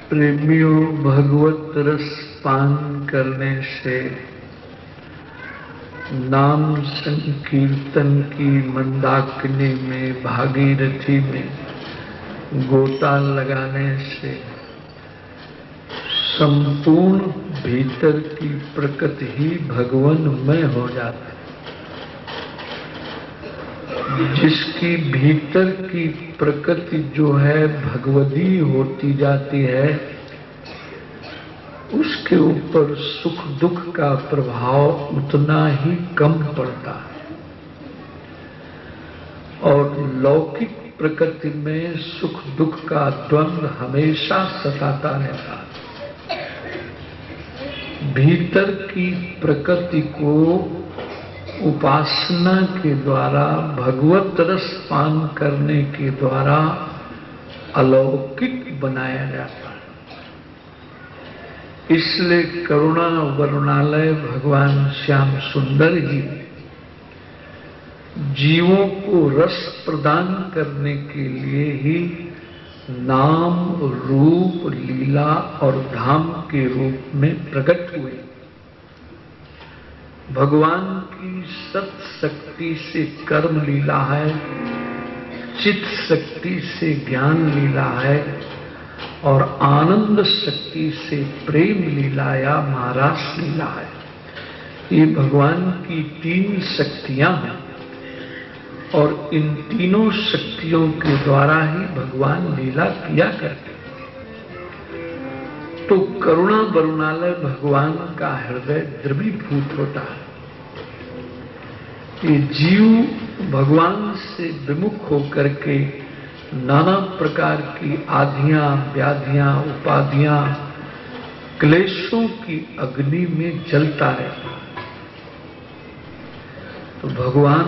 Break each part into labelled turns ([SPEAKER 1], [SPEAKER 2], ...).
[SPEAKER 1] प्रेमियों, भगवत रस पान करने से नाम संकीर्तन की मंदाकिनी में, भागीरथी में गोता लगाने से संपूर्ण भीतर की प्रकृति ही भगवानमय हो जाती है। जिसकी भीतर की प्रकृति जो है भगवदी होती जाती है, उसके ऊपर सुख दुख का प्रभाव उतना ही कम पड़ता है। और लौकिक प्रकृति में सुख दुख का द्वंद्व हमेशा सताता रहता है। भीतर की प्रकृति को उपासना के द्वारा, भगवत रस पान करने के द्वारा अलौकिक बनाया जाता है। इसलिए करुणा वरुणालय भगवान श्याम सुंदर जी जीवों को रस प्रदान करने के लिए ही नाम, रूप, लीला और धाम के रूप में प्रकट हुए। भगवान की सत शक्ति से कर्म लीला है, चित शक्ति से ज्ञान लीला है और आनंद शक्ति से प्रेम लीला या महारास लीला है। ये भगवान की तीन शक्तियां हैं और इन तीनों शक्तियों के द्वारा ही भगवान लीला किया करते। तो करुणा वरुणालय भगवान का हृदय द्रवीभूत होता है। ये जीव भगवान से विमुख होकर के नाना प्रकार की आधियां, व्याधियां, उपाधियां, क्लेशों की अग्नि में जलता रहता है। तो भगवान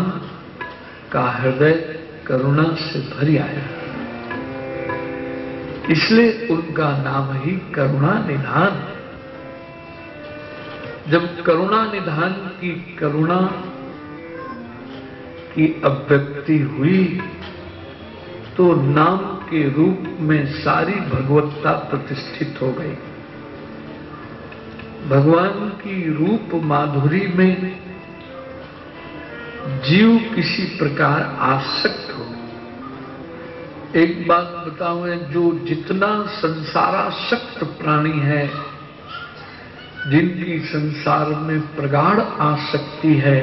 [SPEAKER 1] का हृदय करुणा से भर आया, इसलिए उनका नाम ही करुणा निधान। जब करुणा निधान की करुणा की अभिव्यक्ति हुई तो नाम के रूप में सारी भगवत्ता प्रतिष्ठित हो गई। भगवान की रूप माधुरी में जीव किसी प्रकार आसक्त हो। एक बात बताऊं, जो जितना संसारासक्त प्राणी है, जिनकी संसार में प्रगाढ़ आसक्ति है,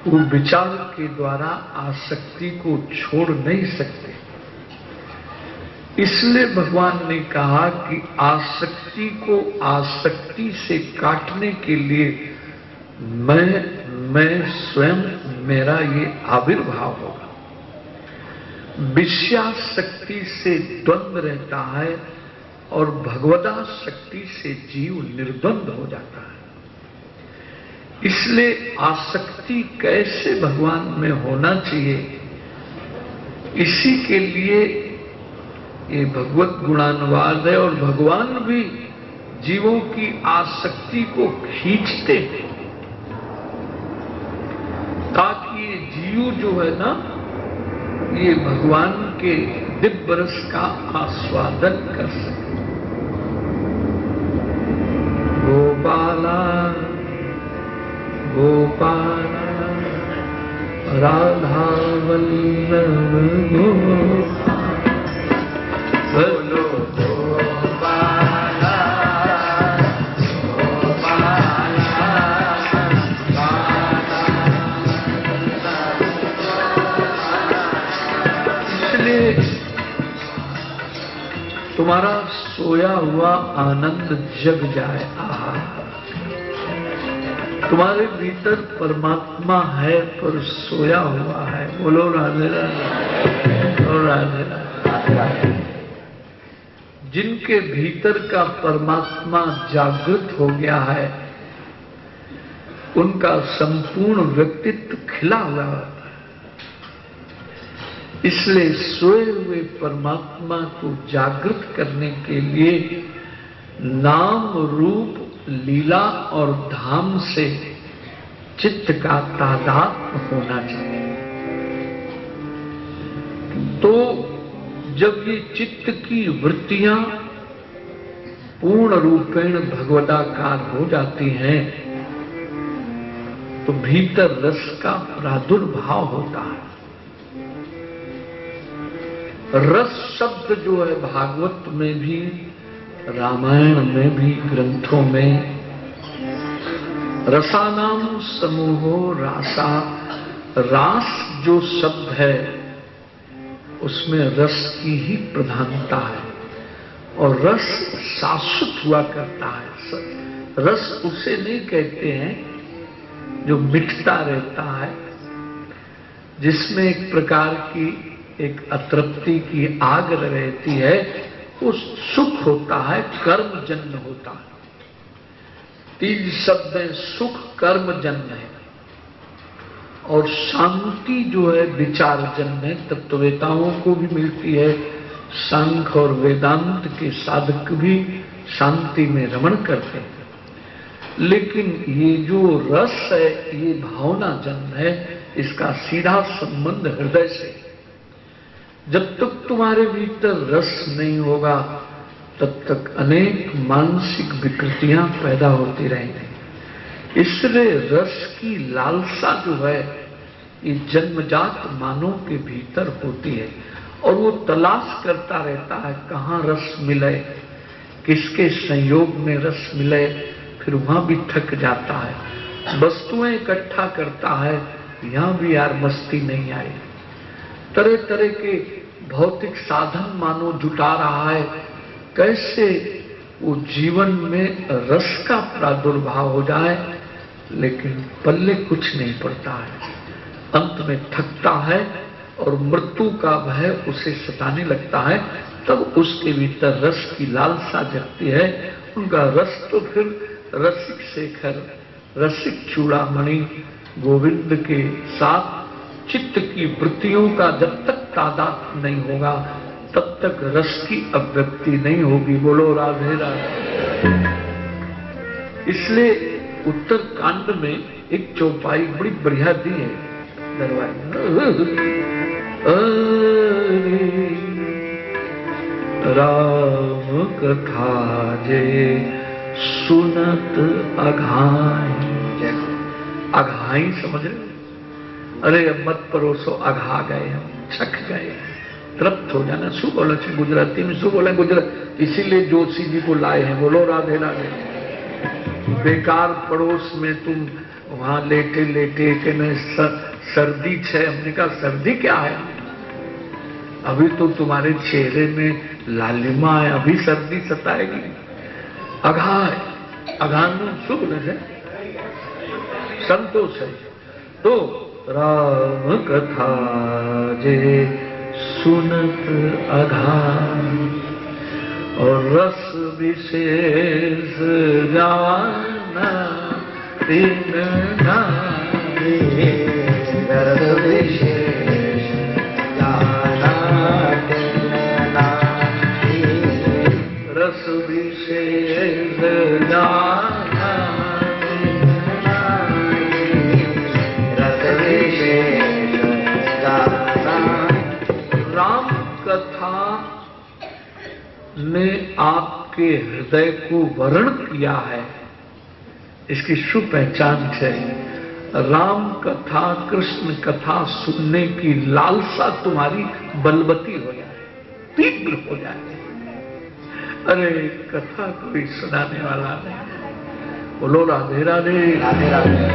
[SPEAKER 1] वो विचार के द्वारा आसक्ति को छोड़ नहीं सकते। इसलिए भगवान ने कहा कि आसक्ति को आसक्ति से काटने के लिए मैं स्वयं, मेरा ये आविर्भाव होगा। विषयाशक्ति से द्वंद्व रहता है और भगवदाशक्ति से जीव निर्द्वंद हो जाता है। इसलिए आसक्ति कैसे भगवान में होना चाहिए, इसी के लिए ये भगवत गुणानुवाद है। और भगवान भी जीवों की आसक्ति को खींचते हैं ताकि ये जीव जो है ना, ये भगवान के दिव्य रस का आस्वादन कर सके। गोपाला गोपाला राधा वल्लभ बोलो गोपाला तुम्हारा सोया हुआ आनंद जग जाए। आहा, तुम्हारे भीतर परमात्मा है पर सोया हुआ है। बोलो राधे राधे, बोलो राधे राधे। जिनके भीतर का परमात्मा जागृत हो गया है, उनका संपूर्ण व्यक्तित्व खिला हुआ है। इसलिए सोए हुए परमात्मा को जागृत करने के लिए नाम, रूप, लीला और धाम से चित्त का तादात्म्य होना चाहिए। तो जब ये चित्त की वृत्तियां पूर्ण रूपेण भगवदाकार हो जाती हैं तो भीतर रस का प्रादुर्भाव होता है। रस शब्द जो है भागवत में भी, रामायण में भी, ग्रंथों में रसानाम समूहो रासा, रास जो शब्द है उसमें रस की ही प्रधानता है और रस शाश्वत हुआ करता है। रस उसे नहीं कहते हैं जो मिटता रहता है, जिसमें एक प्रकार की एक अतृप्ति की आग रहती है, वो सुख होता है, कर्मजन्य होता है। तीन शब्द है, सुख कर्मजन्य है और शांति जो है विचारजन्य है। तत्ववेताओं को भी मिलती है, सांख्य और वेदांत के साधक भी शांति में रमण करते हैं। लेकिन ये जो रस है ये भावना जन्य है, इसका सीधा संबंध हृदय से। जब तक तुम्हारे भीतर रस नहीं होगा तब तक अनेक मानसिक विकृतियां पैदा होती रहेंगी। इसलिए रस की लालसा जो है ये जन्मजात मानव के भीतर होती है और वो तलाश करता रहता है कहाँ रस मिले, किसके संयोग में रस मिले, फिर वहां भी थक जाता है। वस्तुएं इकट्ठा करता है, यहां भी यार मस्ती नहीं आई। तरह तरह के भौतिक साधन मानो जुटा रहा है, कैसे वो जीवन में रस का प्रादुर्भाव हो जाए, लेकिन पल्ले कुछ नहीं पड़ता है। अंत में थकता है और मृत्यु का भय उसे सताने लगता है। तब उसके भीतर रस की लालसा जगती है। उनका रस तो फिर रसिक शेखर, रसिक चूड़ामणि गोविंद के साथ चित्त की वृत्तियों का जब तक तादात्म्य नहीं होगा तब तक रस की अभिव्यक्ति नहीं होगी। बोलो राधे राधे। इसलिए उत्तर कांड में एक चौपाई बड़ी बढ़िया दी है दरवाजे। राम कथा जे सुनत अघाई। अघाई समझ रहे? अरे अब मत परोसो, अघा गए हम, छक गए, तृप्त हो जाना। शू बोला गुजराती में, शू बोला गुजरात, इसीलिए जोशी जी को लाए हैं। बोलो राधे राधे। बेकार पड़ोस में तुम वहां लेटे लेटे के न सर्दी छे। हमने कहा सर्दी क्या है, अभी तो तुम्हारे चेहरे में लालिमा है, अभी सर्दी सताएगी। अघा है, अघान शुभ है, संतोष है। तो राम कथा जे सुनत अघाई और रस विशेष जाना तीन नारी। रस विशेष जाना तीन नारी। रस विशेष जाना तीन नारी। रस विशेष जाना। राम कथा ने आपके हृदय को वर्ण किया है, इसकी शुभ पहचान है। राम कथा, कृष्ण कथा सुनने की लालसा तुम्हारी बलवती हो जाए, तीव्र हो जाए। अरे कथा कोई सुनाने वाला नहीं। बोलो राधे राधे। राधे राधे।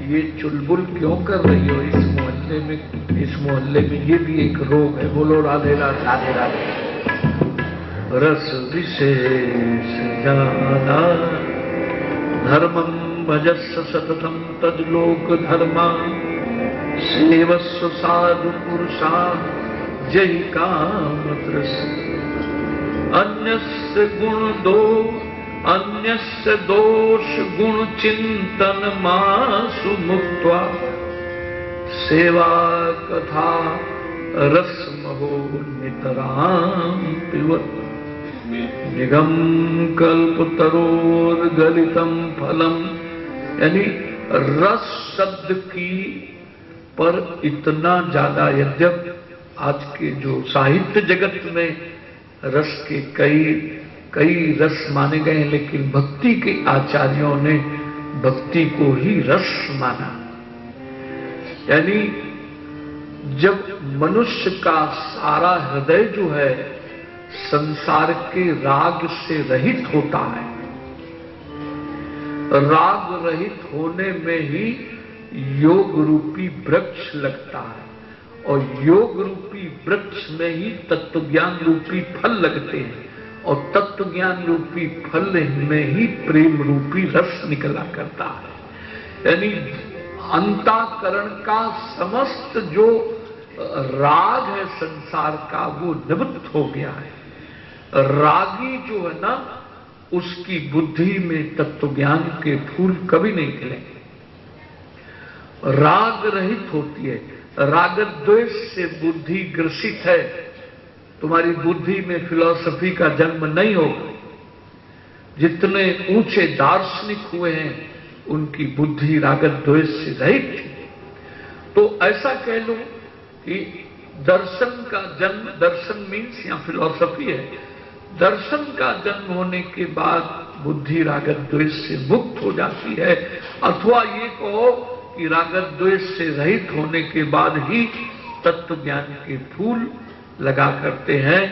[SPEAKER 1] ये चुलबुल क्यों कर रही हो इस मोहल्ले में? इस मोहल्ले में ये भी एक रोग है। बोलो राधे राधे। राधे राधे। रस विशेष जाना धर्मं भजस्व सततं तज्लोक धर्मा। सेवस्व साधु पुरुषा जय काम तृष्णा। अन्यस्य गुण दो, अन्यस्य दोष गुण चिंतन मासु मुक्त्वा। सेवा कथा रसमहो नितरां पिबत। निगम कल्पतरोर्गलितं फलम। यानी रस शब्द की पर इतना ज्यादा, यद्यप आज के जो साहित्य जगत में रस के कई रस माने गए हैं, लेकिन भक्ति के आचार्यों ने भक्ति को ही रस माना। यानी जब मनुष्य का सारा हृदय जो है संसार के राग से रहित होता है, राग रहित होने में ही योग रूपी वृक्ष लगता है, और योग रूपी वृक्ष में ही तत्वज्ञान रूपी फल लगते हैं, और तत्वज्ञान रूपी फल में ही प्रेम रूपी रस निकला करता है। यानी अंतःकरण का समस्त जो राग है संसार का वो निवृत्त हो गया है। रागी जो है ना, उसकी बुद्धि में तत्वज्ञान के फूल कभी नहीं खिलेंगे। राग रहित होती है, राग द्वेष से बुद्धि ग्रसित है, तुम्हारी बुद्धि में फिलॉसफी का जन्म नहीं होगा। जितने ऊंचे दार्शनिक हुए हैं उनकी बुद्धि राग द्वेष से रहित थी। तो ऐसा कह लो कि दर्शन का जन्म, दर्शन मीन्स या फिलॉसफी है, दर्शन का जन्म होने के बाद बुद्धि राग द्वेष से मुक्त हो जाती है, अथवा ये कहो कि राग द्वेष से रहित होने के बाद ही तत्व ज्ञान के फूल लगा करते हैं,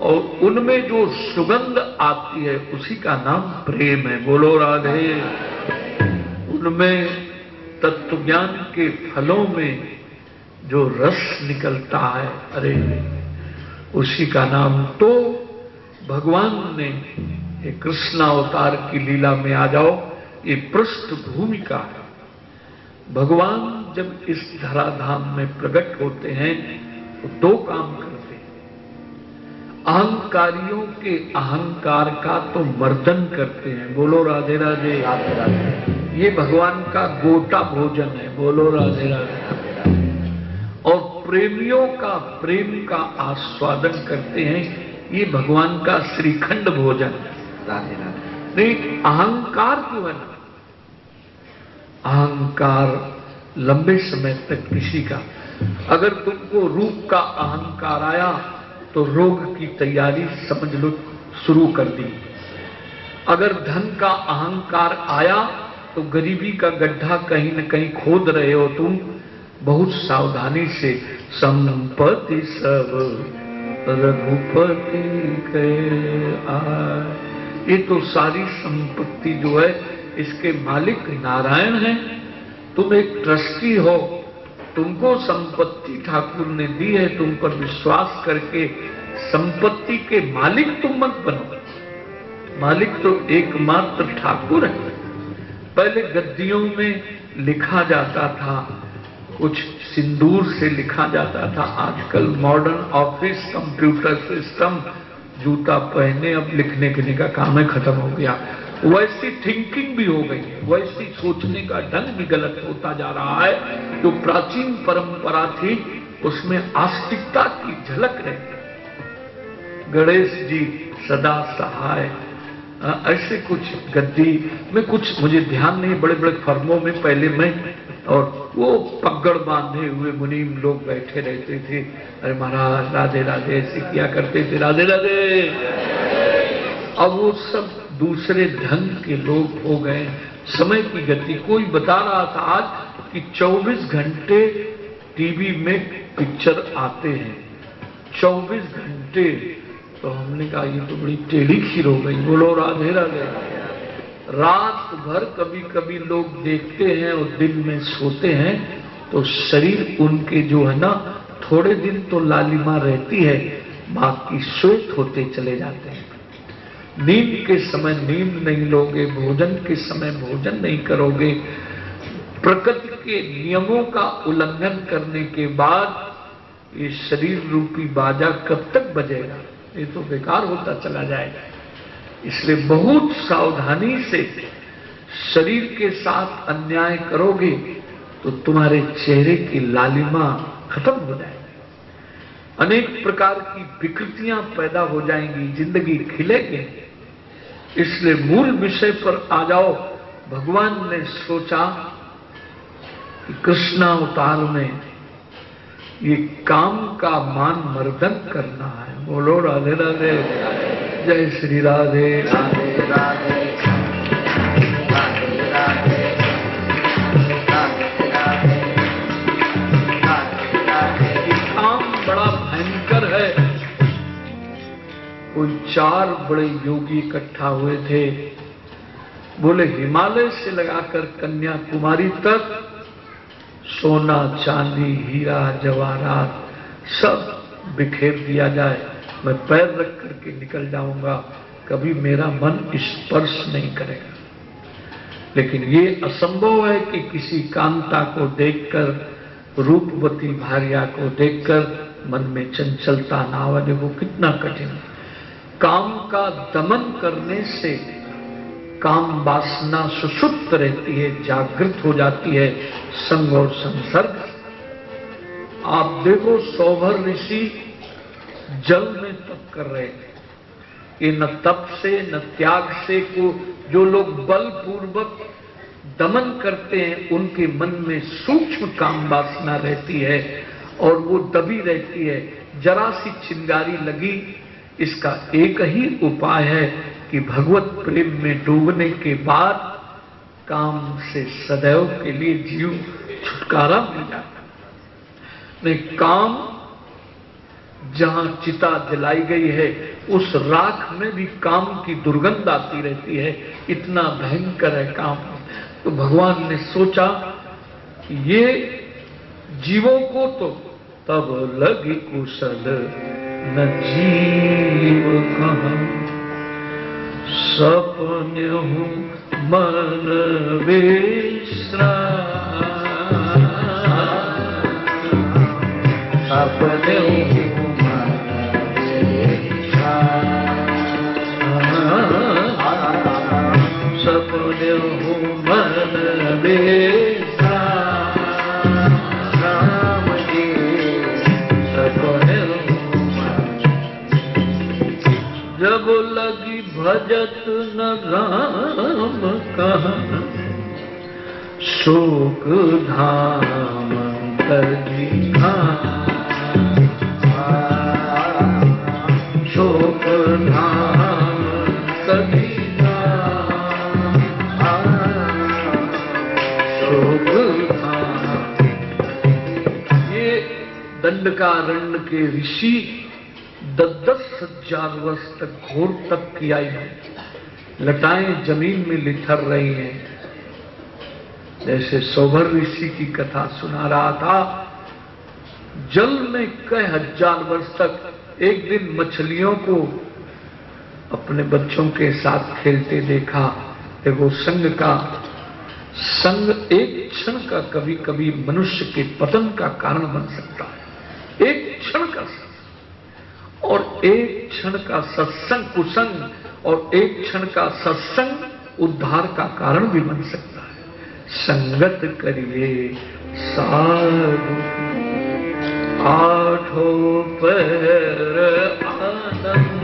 [SPEAKER 1] और उनमें जो सुगंध आती है उसी का नाम प्रेम है। बोलो राधे। उनमें तत्व ज्ञान के फलों में जो रस निकलता है, अरे उसी का नाम तो भगवान ने, ये कृष्ण अवतार की लीला में आ जाओ, ये पृष्ठभूमि का है। भगवान जब इस धराधाम में प्रकट होते हैं तो दो काम करते हैं। अहंकारियों के अहंकार का तो मर्दन करते हैं। बोलो राधे राधे। राधे राधे। ये भगवान का गोटा भोजन है। बोलो राधे राधे। और प्रेमियों का प्रेम का आस्वादन करते हैं, ये भगवान का श्रीखंड भोजन है। राधे राधे। नहीं, अहंकार जो है ना, अहंकार लंबे समय तक किसी का, अगर तुमको रूप का अहंकार आया तो रोग की तैयारी समझ लो शुरू कर दी। अगर धन का अहंकार आया तो गरीबी का गड्ढा कहीं न कहीं खोद रहे हो तुम, बहुत सावधानी से। संपत्ति सब रघुपति के आए, ये तो सारी संपत्ति जो है इसके मालिक नारायण हैं। तुम एक ट्रस्टी हो, तुमको संपत्ति ठाकुर ने दी है, तुम पर विश्वास करके संपत्ति के मालिक तुम मत बनो। मालिक तो एकमात्र ठाकुर है। पहले गद्दियों में लिखा जाता था, कुछ सिंदूर से लिखा जाता था। आजकल मॉडर्न ऑफिस कंप्यूटर सिस्टम, जूता पहने अब लिखने के का काम है, खत्म हो गया। वैसी थिंकिंग भी हो गई है, वैसी सोचने का ढंग भी गलत होता जा रहा है। जो प्राचीन परंपरा थी उसमें आस्तिकता की झलक रहती। गणेश जी सदा सहाय, ऐसे कुछ गद्दी में कुछ मुझे ध्यान नहीं, बड़े बड़े फर्मों में पहले मैं, और वो पगड़ बांधे हुए मुनीम लोग बैठे रहते थे। अरे महाराज राधे राधे ऐसे किया करते थे, राधे राधे। अब वो सब दूसरे ढंग के लोग हो गए। समय की गति, कोई बता रहा था आज कि 24 घंटे टीवी में पिक्चर आते हैं, 24 घंटे। तो हमने कहा ये तो बड़ी टेढ़ी खीर हो गई। बोलो राधे राधे। रात भर कभी कभी लोग देखते हैं और दिन में सोते हैं, तो शरीर उनके जो है ना, थोड़े दिन तो लालिमा रहती है, बाकी श्वेत होते चले जाते हैं। नींद के समय नींद नहीं लोगे, भोजन के समय भोजन नहीं करोगे, प्रकृति के नियमों का उल्लंघन करने के बाद ये शरीर रूपी बाजा कब तक बजेगा? ये तो बेकार होता चला जाएगा। इसलिए बहुत सावधानी से शरीर के साथ अन्याय करोगे तो तुम्हारे चेहरे की लालिमा खत्म हो जाएगी, अनेक प्रकार की विकृतियां पैदा हो जाएंगी, जिंदगी खिलेगी। इसलिए मूल विषय पर आ जाओ। भगवान ने सोचा कि कृष्ण अवतार में ये काम का मान मर्दन करना है। बोलो राधे राधे, जय श्री राधे राधे राधे। कोई 4 बड़े योगी इकट्ठा हुए थे। बोले हिमालय से लगाकर कन्याकुमारी तक सोना चांदी हीरा जवाहरात सब बिखेर दिया जाए, मैं पैर रख करके निकल जाऊंगा, कभी मेरा मन स्पर्श नहीं करेगा। लेकिन ये असंभव है कि किसी कांता को देखकर, रूपवती भार्या को देखकर मन में चंचलता ना आवे। देखो कितना कठिन है। काम का दमन करने से काम वासना सुषुप्त रहती है, जागृत हो जाती है, संग और संसर्ग। आप देखो सौभर ऋषि जल में तप कर रहे थे। ये न तप से न त्याग से को जो लोग बलपूर्वक दमन करते हैं उनके मन में सूक्ष्म काम वासना रहती है और वो दबी रहती है। जरा सी चिंगारी लगी, इसका एक ही उपाय है कि भगवत प्रेम में डूबने के बाद काम से सदैव के लिए जीव छुटकारा मिल जाता। नहीं, काम जहां चिता जलाई गई है उस राख में भी काम की दुर्गंध आती रहती है, इतना भयंकर है काम। तो भगवान ने सोचा कि ये जीवों को तो तब लगी कुशल न जीव कहाँ, सपने हूँ मन विश्राम, सपने हूँ मन विश्राम, सपने हूँ मन विश्राम, राम जी सपने जब लगी भजत न राम कहाँ, शोक धाम कभी शोक धाम कभी शोक धाम। ये दंडकारण्य के ऋषि 10,000 वर्ष तक घोर तप किया है, लताएं जमीन में लिथर रही हैं। जैसे सौभर ऋषि की कथा सुना रहा था, जल में कई हजार वर्ष तक एक दिन मछलियों को अपने बच्चों के साथ खेलते देखा। देखो संग एक क्षण का कभी कभी मनुष्य के पतन का कारण बन सकता है। एक क्षण का और एक क्षण का सत्संग कुसंग और एक क्षण का सत्संग उद्धार का कारण भी बन सकता है। संगत करिए साधु आठों पैर आनंद,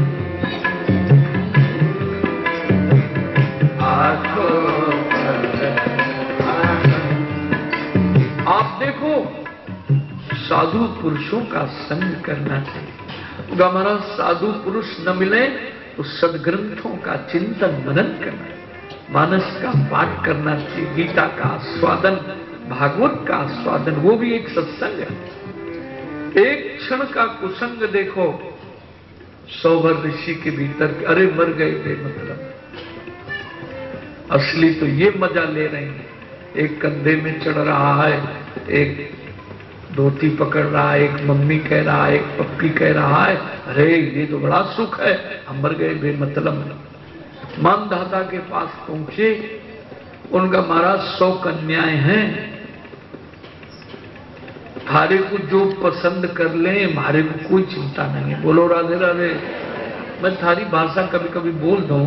[SPEAKER 1] आठों पैर आनंद। आप देखो साधु पुरुषों का संग करना चाहिए। हमारा साधु पुरुष न मिले तो सदग्रंथों का चिंतन मनन करना, मानस का पाठ करना चाहिए, गीता का आस्वादन, भागवत का आस्वादन, वो भी एक सत्संग है। एक क्षण का कुसंग देखो सौभर ऋषि के भीतर, अरे मर गए बेमतलब। असली तो ये मजा ले रहे हैं, एक कंधे में चढ़ रहा है, एक धोती पकड़ रहा है, एक मम्मी कह रहा है, एक पप्पी कह रहा है, अरे ये तो बड़ा सुख है, हम मर गए बेमतलब। मानधाता के पास पहुंचे, उनका महाराज 100 कन्याएं हैं, थारे को जो पसंद कर ले, हमारे को कोई चिंता नहीं है। बोलो राधे राधे। मैं थारी भाषा कभी कभी बोल दूं।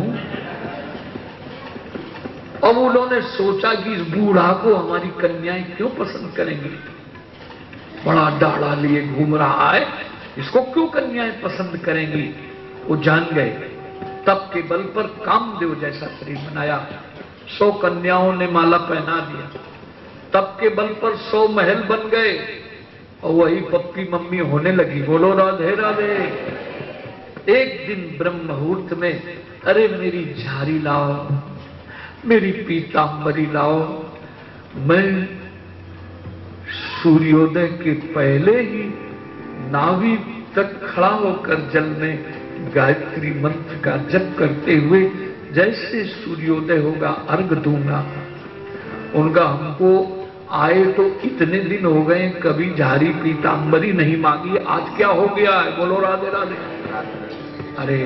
[SPEAKER 1] अब उन्होंने सोचा कि इस बूढ़ा को हमारी कन्याएं क्यों पसंद करेंगी, बड़ा डाढ़ा लिए घूम रहा है, इसको क्यों कन्याएं पसंद करेंगी। वो जान गए, तप के बल पर कामदेव जैसा शरीर बनाया, 100 कन्याओं ने माला पहना दिया, तब के बल पर 100 महल बन गए और वही पप्पी मम्मी होने लगी। बोलो राधे राधे। एक दिन ब्रह्म मुहूर्त में, अरे मेरी झारी लाओ, मेरी पीतांबरी लाओ, मैं सूर्योदय के पहले ही नाभि तक खड़ा होकर जल में गायत्री मंत्र का जप करते हुए जैसे सूर्योदय होगा अर्घ दूंगा। उनका हमको आए तो इतने दिन हो गए, कभी झारी पीतांबरी नहीं मांगी, आज क्या हो गया है? बोलो राधे राधे। अरे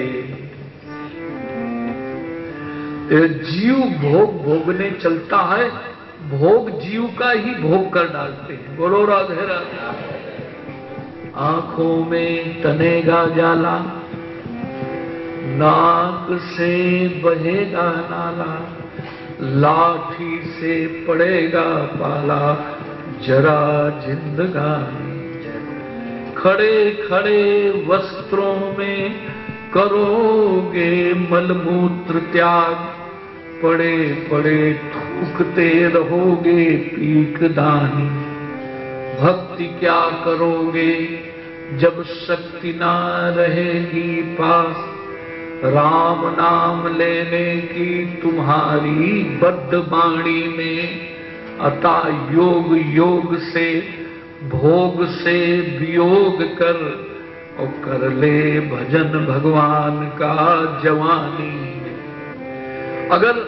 [SPEAKER 1] जीव भोग भोगने चलता है, भोग जीव का ही भोग कर डालते हैं। बोलो राधे राधे। आंखों में तनेगा जाला, नाक से बहेगा नाला, लाठी से पड़ेगा पाला, जरा जिंदगानी। खड़े खड़े वस्त्रों में करोगे मलमूत्र त्याग, पड़े पड़े थूकते रहोगे पीकदानी। भक्ति क्या करोगे जब शक्ति ना रहेगी पास, राम नाम लेने की तुम्हारी बद्धबाणी में। अतः योग योग से भोग से वियोग कर, और कर ले भजन भगवान का जवानी। अगर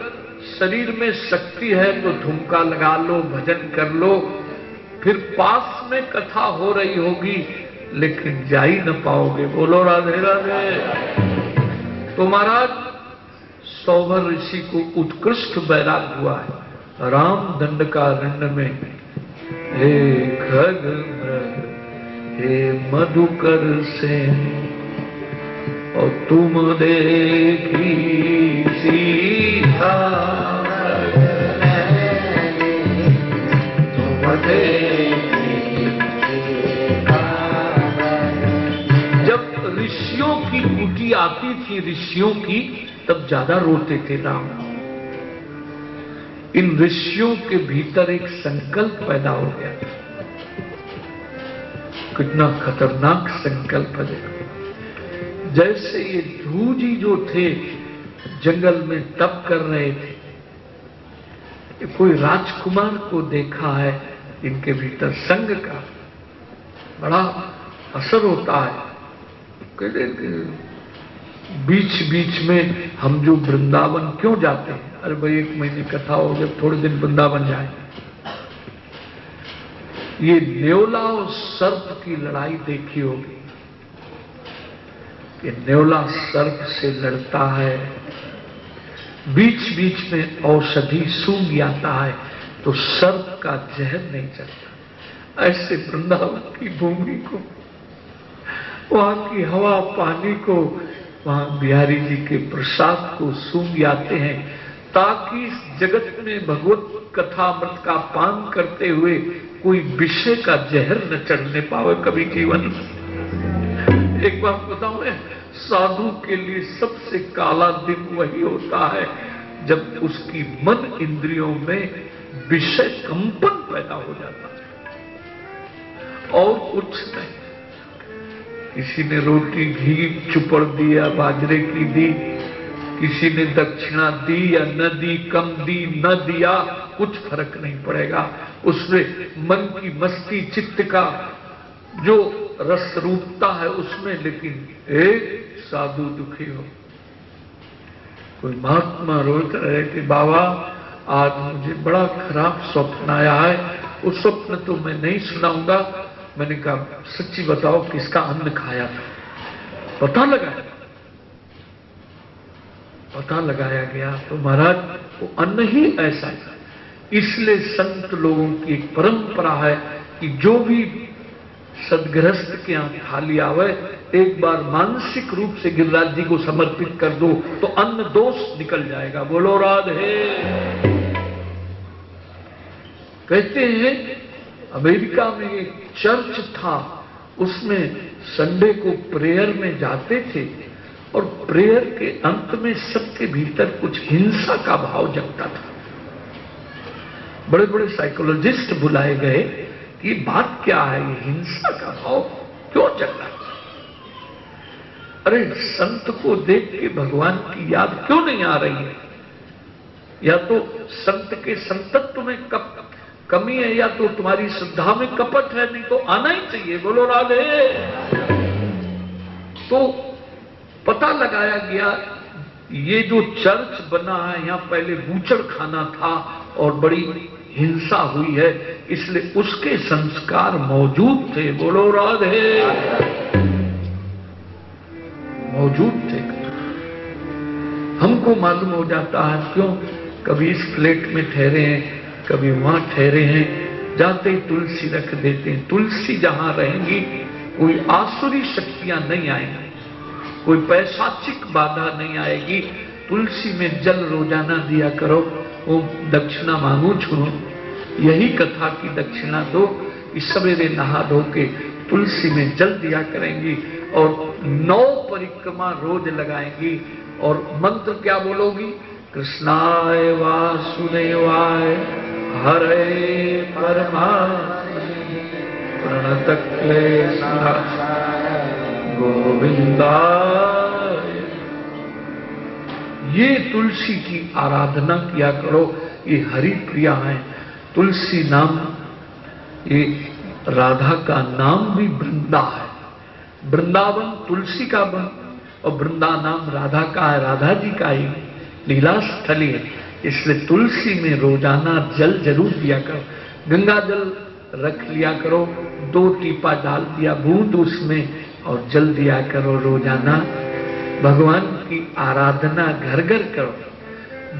[SPEAKER 1] शरीर में शक्ति है तो ठुमका लगा लो, भजन कर लो, फिर पास में कथा हो रही होगी लेकिन जा ही न पाओगे। बोलो राधे राधे। तो महाराज सौभर ऋषि को उत्कृष्ट वैराग हुआ है राम दंडकारण्य में। हे खग मृग, हे मधुकर से, और तुम देखी सीता, तुम देखी। जब ऋषियों की कुटी आती थी ऋषियों की, तब ज्यादा रोते थे राम। इन ऋषियों के भीतर एक संकल्प पैदा हो गया। कितना खतरनाक संकल्प है। जैसे ये ध्रुव जी जो थे जंगल में तप कर रहे थे, कोई राजकुमार को देखा है, इनके भीतर संग का बड़ा असर होता है। कहते बीच बीच में हम जो वृंदावन क्यों जाते हैं? अरे भाई 1 महीने कथा हो गए, थोड़े दिन वृंदावन जाए। ये न्योला और सर्प की लड़ाई देखी होगी। ये न्योला सर्प से लड़ता है, बीच बीच में औषधि सूंघ आता है तो सर्प का जहर नहीं चलता। ऐसे वृंदावन की भूमि को, वहां की हवा पानी को, वहां बिहारी जी के प्रसाद को सूंघ आते हैं, ताकि इस जगत में भगवत कथामृत का पान करते हुए कोई विषय का जहर न चढ़ने पावे कभी जीवन में। एक बात बताऊं मैं, साधु के लिए सबसे काला दिन वही होता है जब उसकी मन इंद्रियों में विषय कंपन पैदा हो जाता है और कुछ नहीं। किसी ने रोटी घी चुपड़ दी या बाजरे की दी, किसी ने दक्षिणा दी या न दी, कम दी न दिया, कुछ फर्क नहीं पड़ेगा। उसमें मन की मस्ती चित्त का जो रस रूपता है उसमें, लेकिन एक साधु दुखी हो। कोई महात्मा रोते रहे कि बाबा आज मुझे बड़ा खराब स्वप्न आया है, उस स्वप्न तो मैं नहीं सुनाऊंगा। मैंने कहा सच्ची बताओ किसका अन्न खाया था? पता लगाया गया तो महाराज वो अन्न ही ऐसा था। इसलिए संत लोगों की एक परंपरा है कि जो भी सदगृहस्थ के यहाँ थाली आवे, एक बार मानसिक रूप से गिरिराज जी को समर्पित कर दो तो अन्न दोष निकल जाएगा। बोलो राधे। कहते हैं अमेरिका में एक चर्च था, उसमें संडे को प्रेयर में जाते थे और प्रेयर के अंत में सबके भीतर कुछ हिंसा का भाव जगता था। बड़े बड़े साइकोलॉजिस्ट बुलाए गए कि बात क्या है, ये हिंसा का भाव क्यों चल रहा है? अरे संत को देख के भगवान की याद क्यों नहीं आ रही है? या तो संत के संतत्व में कमी है, या तो तुम्हारी श्रद्धा में कपट है, नहीं तो आना ही चाहिए। बोलो राधे। तो पता लगाया गया ये जो चर्च बना है, यहां पहले बूचड़ खाना था और बड़ी हिंसा हुई है, इसलिए उसके संस्कार मौजूद थे। बोलो राधे। मौजूद थे। हमको मालूम हो जाता है क्यों, कभी इस फ्लैट में ठहरे हैं, कभी वहां ठहरे हैं, जाते ही तुलसी रख देते हैं। तुलसी जहां रहेंगी कोई आसुरी शक्तियां नहीं आएंगी, कोई पैशाचिक बाधा नहीं आएगी। तुलसी में जल रोजाना दिया करो। वो दक्षिणा मांगू छुनो, यही कथा की दक्षिणा दो। इस सवेरे नहा धो के तुलसी में जल दिया करेंगी और 9 परिक्रमा रोज लगाएंगी। और मंत्र क्या बोलोगी? कृष्णाय वासुदेवाय हरे परमात्मने प्रणत क्लेशनाशाय गोविंदाय। ये तुलसी की आराधना किया करो। ये हरि प्रिया है। तुलसी नाम, ये राधा का नाम भी वृंदा है। वृंदावन तुलसी का वन और वृंदा नाम राधा का है, राधा जी का ही लीला स्थली है। इसलिए तुलसी में रोजाना जल जरूर दिया करो। गंगा जल रख लिया करो, 2 टीपा डाल दिया बूंद उसमें और जल दिया करो रोजाना। भगवान की आराधना घर घर करो।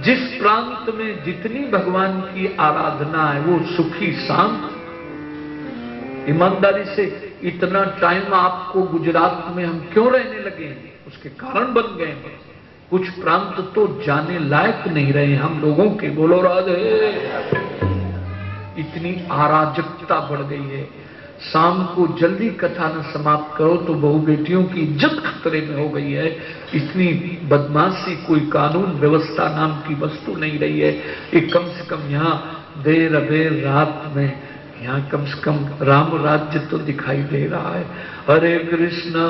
[SPEAKER 1] जिस प्रांत में जितनी भगवान की आराधना है वो सुखी शांत। ईमानदारी से इतना टाइम आपको गुजरात में हम क्यों रहने लगे हैं, उसके कारण बन गए हैं। कुछ प्रांत तो जाने लायक नहीं रहे हम लोगों के। बोलो राधे। इतनी अराजकता बढ़ गई है। शाम को जल्दी कथा न समाप्त करो तो बहू बेटियों की इज्जत खतरे में हो गई है। इतनी बदमाशी, कोई कानून व्यवस्था नाम की वस्तु नहीं रही है। एक कम से कम यहाँ देर अबेर रात में यहाँ कम से कम राम राज्य तो दिखाई दे रहा है। हरे कृष्णा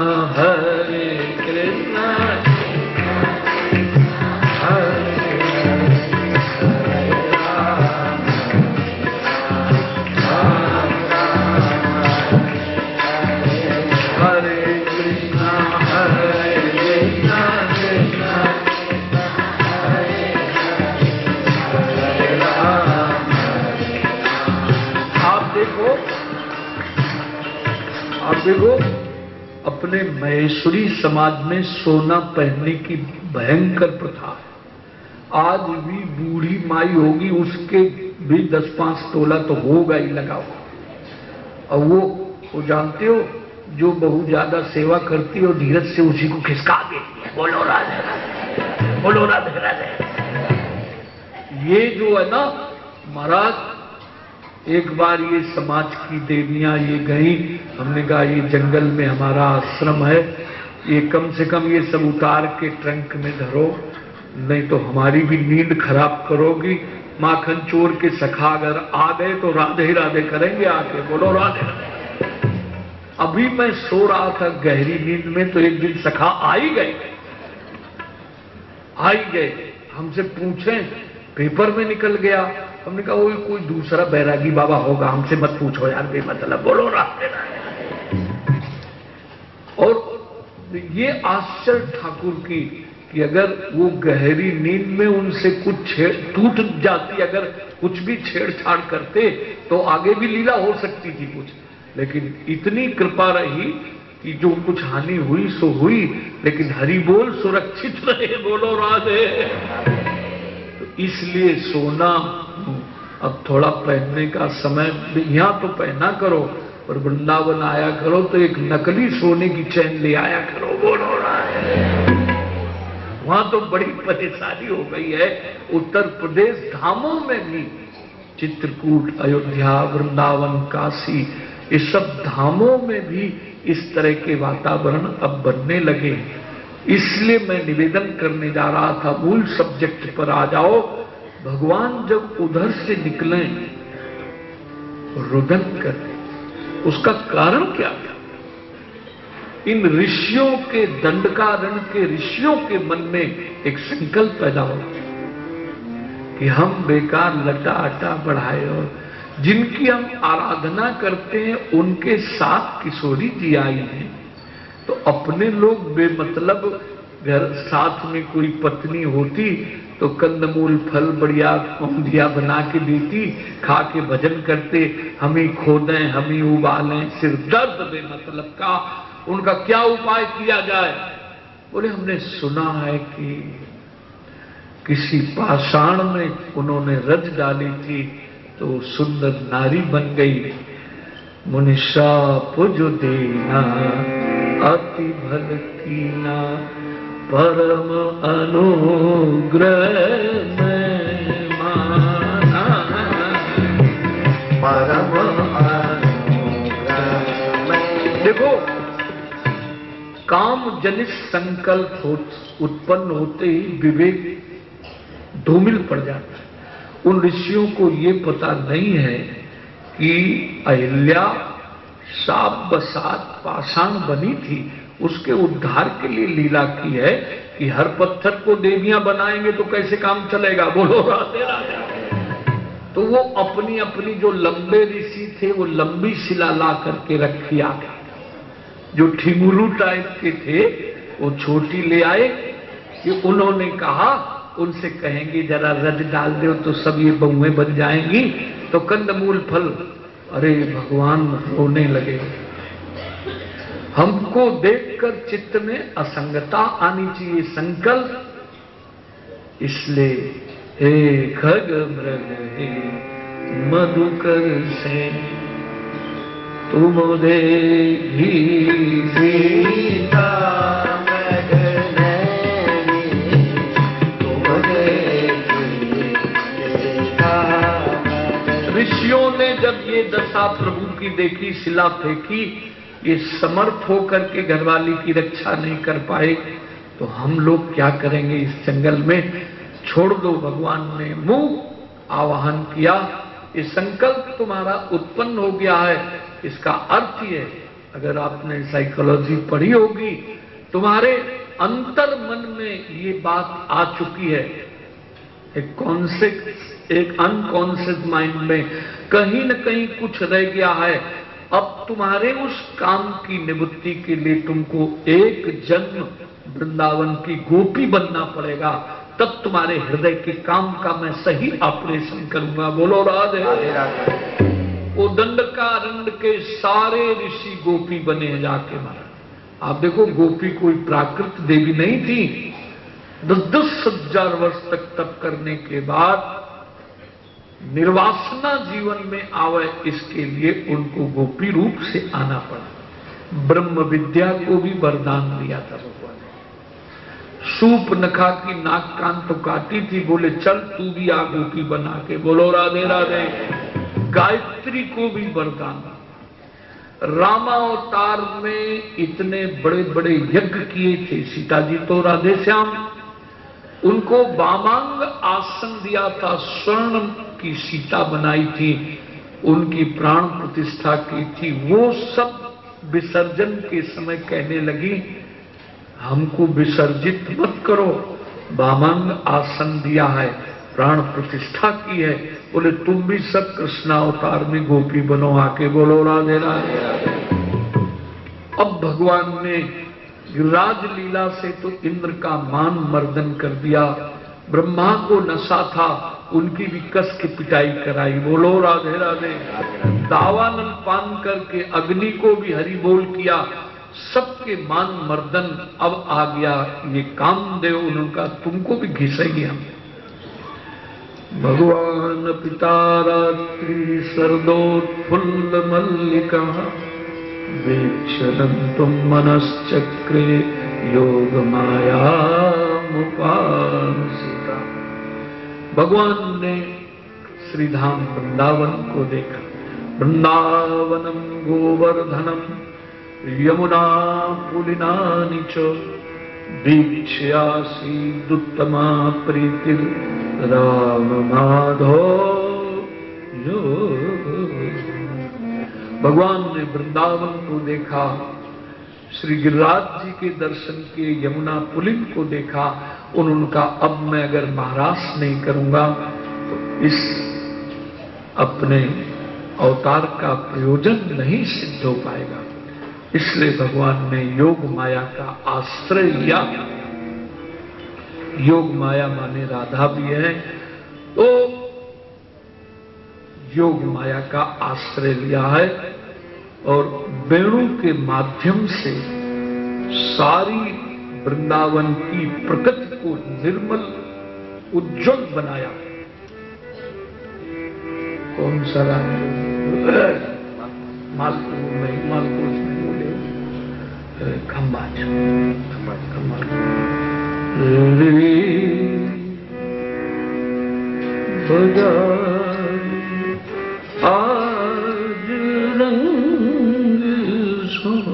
[SPEAKER 1] देखो, अपने महेश्वरी समाज में सोना पहनने की भयंकर प्रथा है। आज भी बूढ़ी माई होगी उसके भी 10-5 तोला तो होगा ही लगा हुआ। और वो जानते हो, जो बहुत ज्यादा सेवा करती है और धीरज से उसी को खिसका देती है। बोलो राधे राधे, बोलो राधे राधे। ये जो है ना महाराज, एक बार ये समाज की देवियां ये गई, हमने कहा ये जंगल में हमारा आश्रम है, ये कम से कम ये सब उतार के ट्रंक में धरो, नहीं तो हमारी भी नींद खराब करोगी। माखन चोर के सखा अगर आ गए तो राधे राधे करेंगे आके। बोलो राधे राधे। अभी मैं सो रहा था गहरी नींद में तो एक दिन सखा आ ही गए। हमसे पूछे, पेपर में निकल गया। हमने कहा वो कोई दूसरा बैरागी बाबा होगा, हमसे मत पूछो यार बेमतलब। बोलो राधे राधे। और ये आश्चर्य ठाकुर की कि अगर वो गहरी नींद में उनसे कुछ टूट जाती, अगर कुछ भी छेड़छाड़ करते तो आगे भी लीला हो सकती थी कुछ, लेकिन इतनी कृपा रही कि जो कुछ हानि हुई सो हुई, लेकिन हरि बोल सुरक्षित रहे। बोलो राधे। तो इसलिए सोना अब थोड़ा पहनने का समय, यहां तो पहना करो और वृंदावन आया करो तो एक नकली सोने की चैन ले आया करो। बोलो राधे। वहां तो बड़ी परेशानी हो गई है। उत्तर प्रदेश धामों में भी, चित्रकूट, अयोध्या, वृंदावन, काशी, इस सब धामों में भी इस तरह के वातावरण अब बनने लगे। इसलिए मैं निवेदन करने जा रहा था, मूल सब्जेक्ट पर आ जाओ। भगवान जब उधर से निकले रुदन कर, उसका कारण क्या था? इन ऋषियों के दंडकारण्य के ऋषियों के मन में एक संकल्प पैदा हो कि हम बेकार लटा अटा बढ़ाए, और जिनकी हम आराधना करते हैं उनके साथ किशोरी जी आई हैं, तो अपने लोग बेमतलब घर साथ में कोई पत्नी होती तो कंदमूल फल बढ़िया औंधिया बना के देती, खा के भजन करते, हम ही खोदें हम ही उबालें, सिर दर्द बेमतलब का। उनका क्या उपाय किया जाए? बोले हमने सुना है कि किसी पाषाण में उन्होंने रज डाली थी तो सुंदर नारी बन गई। मुनिशाप जो देना अति भल कीना, परम अनुग्रह में माना, परम अनुग्रह में। देखो, काम जनित संकल्प उत्पन्न होते ही विवेक धूमिल पड़ जाता है। उन ऋषियों को ये पता नहीं है कि अहिल्या साप बसात पाषाण बनी थी, उसके उद्धार के लिए लीला की है कि हर पत्थर को देवियां बनाएंगे तो कैसे काम चलेगा? बोलो राधे राधे। तो वो अपनी अपनी जो लंबे ऋषि थे वो लंबी शिला ला करके रखी आ गए, जो ठिमुरू टाइप के थे वो छोटी ले आए कि उन्होंने कहा उनसे कहेंगे जरा रज डाल दो तो सब ये बहुएं बन जाएंगी, तो कंदमूल फल। अरे भगवान रोने लगे। हमको देखकर चित्त में असंगता आनी चाहिए, संकल्प। इसलिए हे खग मृग हे मधुकर से तुम देगी सीता, ऋषियों ने जब ये दशा प्रभु की देखी, शिला फेंकी, ये समर्थ होकर के घरवाली की रक्षा नहीं कर पाए, तो हम लोग क्या करेंगे इस जंगल में? छोड़ दो। भगवान ने मुंह आवाहन किया, ये संकल्प तुम्हारा उत्पन्न हो गया है। इसका अर्थ ये, अगर आपने साइकोलॉजी पढ़ी होगी, तुम्हारे अंतर मन में ये बात आ चुकी है, एक कॉन्सेप्ट, एक अनकॉन्शियस माइंड में कहीं न कहीं कुछ रह गया है। अब तुम्हारे उस काम की निवृत्ति के लिए तुमको एक जन्म वृंदावन की गोपी बनना पड़ेगा, तब तुम्हारे हृदय के काम का मैं सही ऑपरेशन करूंगा। बोलो राधे राधे। वो दंडकारण्य के सारे ऋषि गोपी बने जाके मारा। आप देखो, गोपी कोई प्राकृत देवी नहीं थी। 10-10 हजार वर्ष तक तप करने के बाद निर्वासना जीवन में आवे, इसके लिए उनको गोपी रूप से आना पड़ा। ब्रह्म विद्या को भी वरदान दिया था भगवान ने। शूर्पणखा की नाक कान तो काटी थी, बोले चल तू भी आ गोपी बना के। बोलो राधे राधे। गायत्री को भी वरदान। रामावतार में इतने बड़े बड़े यज्ञ किए थे, सीता जी तो राधे श्याम, उनको वामांग आसन दिया था, स्वर्ण की सीता बनाई थी, उनकी प्राण प्रतिष्ठा की थी। वो सब विसर्जन के समय कहने लगी हमको विसर्जित मत करो, वामांग आसन दिया है, प्राण प्रतिष्ठा की है। बोले तुम भी सब कृष्णावतार में गोपी बनो आके। बोलो राधे राधे। अब भगवान ने राजलीला से तो इंद्र का मान मर्दन कर दिया, ब्रह्मा को नशा था, उनकी भी कस की पिटाई कराई। बोलो राधे राधे। दावानल पान करके अग्नि को भी हरि बोल किया, सबके मान मर्दन अब आ गया। ये कामदेव उनका तुमको भी घिसेंगे हम। भगवान पिता रात्रि सर्दोत्फुल्ल मल्लिका, वीक्षणं मनश्चक्रे योग माया मुपासिता। भगवान ने श्रीधाम वृंदावन को देखा। वृंदावनम गोवर्धनम यमुना पुलिनानि च वीक्ष्यासीदुत्तमा प्रीतिर राम माधो यो। भगवान ने वृंदावन को देखा, श्री गिरिराज जी के दर्शन किए, यमुना पुलिन को देखा। उन्होंने कहा अब मैं अगर महाराज नहीं करूंगा तो इस अपने अवतार का प्रयोजन नहीं सिद्ध हो पाएगा। इसलिए भगवान ने योग माया का आश्रय लिया। योग माया माने राधा भी है, तो योग माया का आश्रय लिया है और वेणु के माध्यम से सारी वृंदावन की प्रकृति को निर्मल उज्जवल बनाया। कौन सा राम? मालपुर नहीं, मालपुर नहीं बोले, खम्बाज आज रंग सो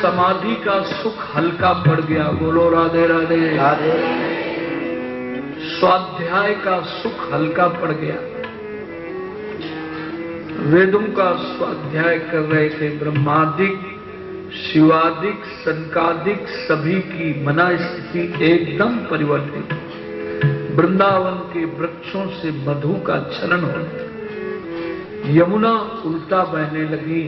[SPEAKER 1] समाधि का सुख हल्का पड़ गया। बोलो राधे राधे राधे। स्वाध्याय का सुख हल्का पड़ गया। वेदों का स्वाध्याय कर रहे थे, ब्रह्मादिक शिवादिक सनकादिक सभी की मना स्थिति एकदम परिवर्तित। वृंदावन के वृक्षों से मधु का क्षरण होने, यमुना उल्टा बहने लगी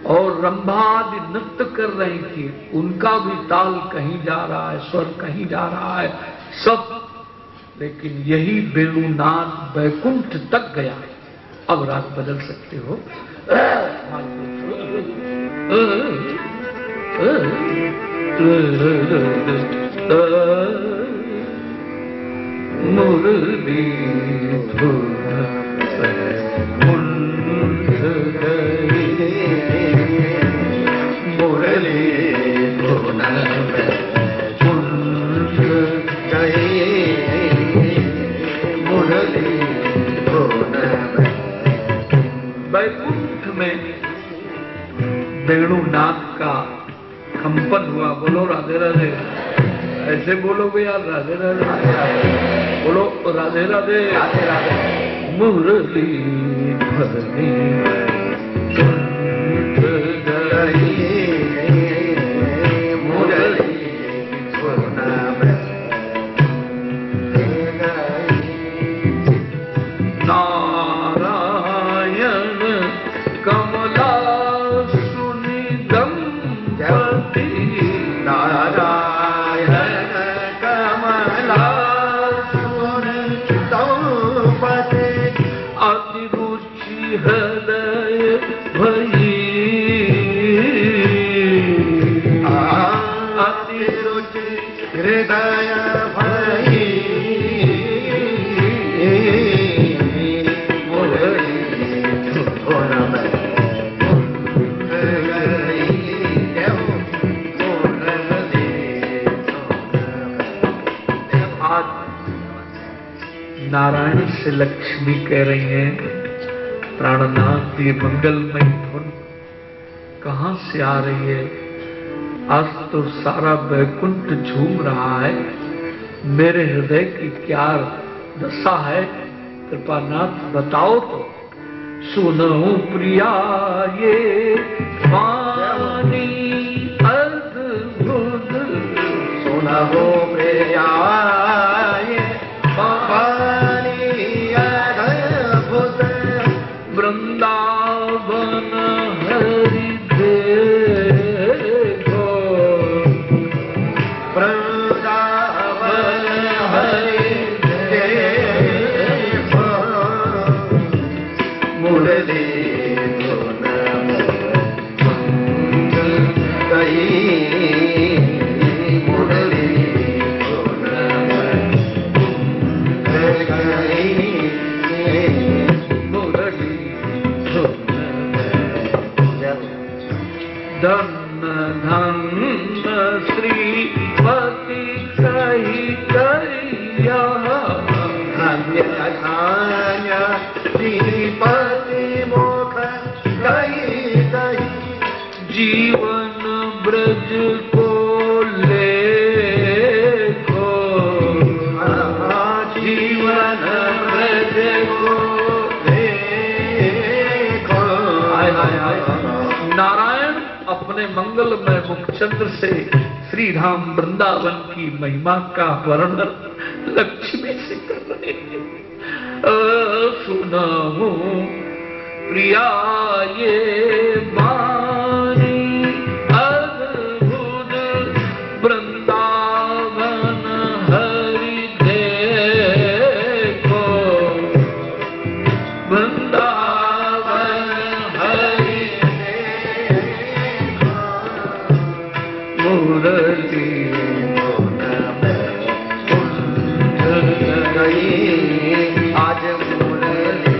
[SPEAKER 1] और रंभा आदि नृत्य कर रही थी। उनका भी ताल कहीं जा रहा है, स्वर कहीं जा रहा है, सब। लेकिन यही वेणुनाद वैकुंठ तक गया। अब राग बदल सकते हो। मुरली धुन में वेणुनाद का कंपन हुआ। बोलो राधे राधे। ऐसे बोलोगे यार, राधे राधे बोलो, राधे राधे राधे राधे। मुरली भरनी मुरली नारायण कमला सुनि दंपति, नारायण कमला सुनि दंपति, अति रुचि हृदय भई, अति रुचि हृदय भई। नारायण से लक्ष्मी कह रही हैं, प्राणनाथ ये मंगलमय धुन कहां से आ रही है? आज तो सारा वैकुंठ झूम रहा है, मेरे हृदय की क्या दशा है? कृपानाथ बताओ तो। सुनो प्रिया ये वाणी अद्भुत, सुनो प्रिया ये वाणी अद्भुत, वृंदावन हरि देखो, वृंदावन हरि देखो, मुरली धुन गई, मुरली धुन गई, मुरली धुन। धन धन श्रीपति कही कहिया, धन्य धन्य श्रीपति मुख कही कही, जीवन ब्रज को लेखो, जीवन ब्रज को देखो। नारायण अपने मंगलमय मुखचंद्र से श्री राम वृंदावन की महिमा का वर्णन लक्ष्मी से कर रहे हैं। सुनो प्रिया ये वाणी अद्भुत, वृंदावन हरि देखो, वृंदावन हरि देखो, मुरली गई, आज मुरली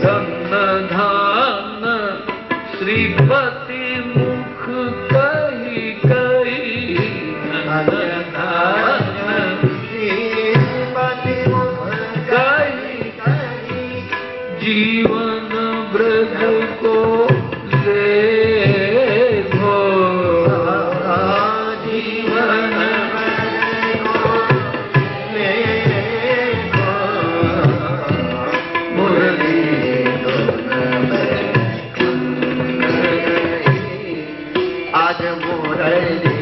[SPEAKER 1] धन धन श्रीपति मुख कही कही, धन धन श्रीपति मुख कही कही, जीवन ब्रज को देखो, जीवन ब्रज को देखो, मुरली धुन आज मुरली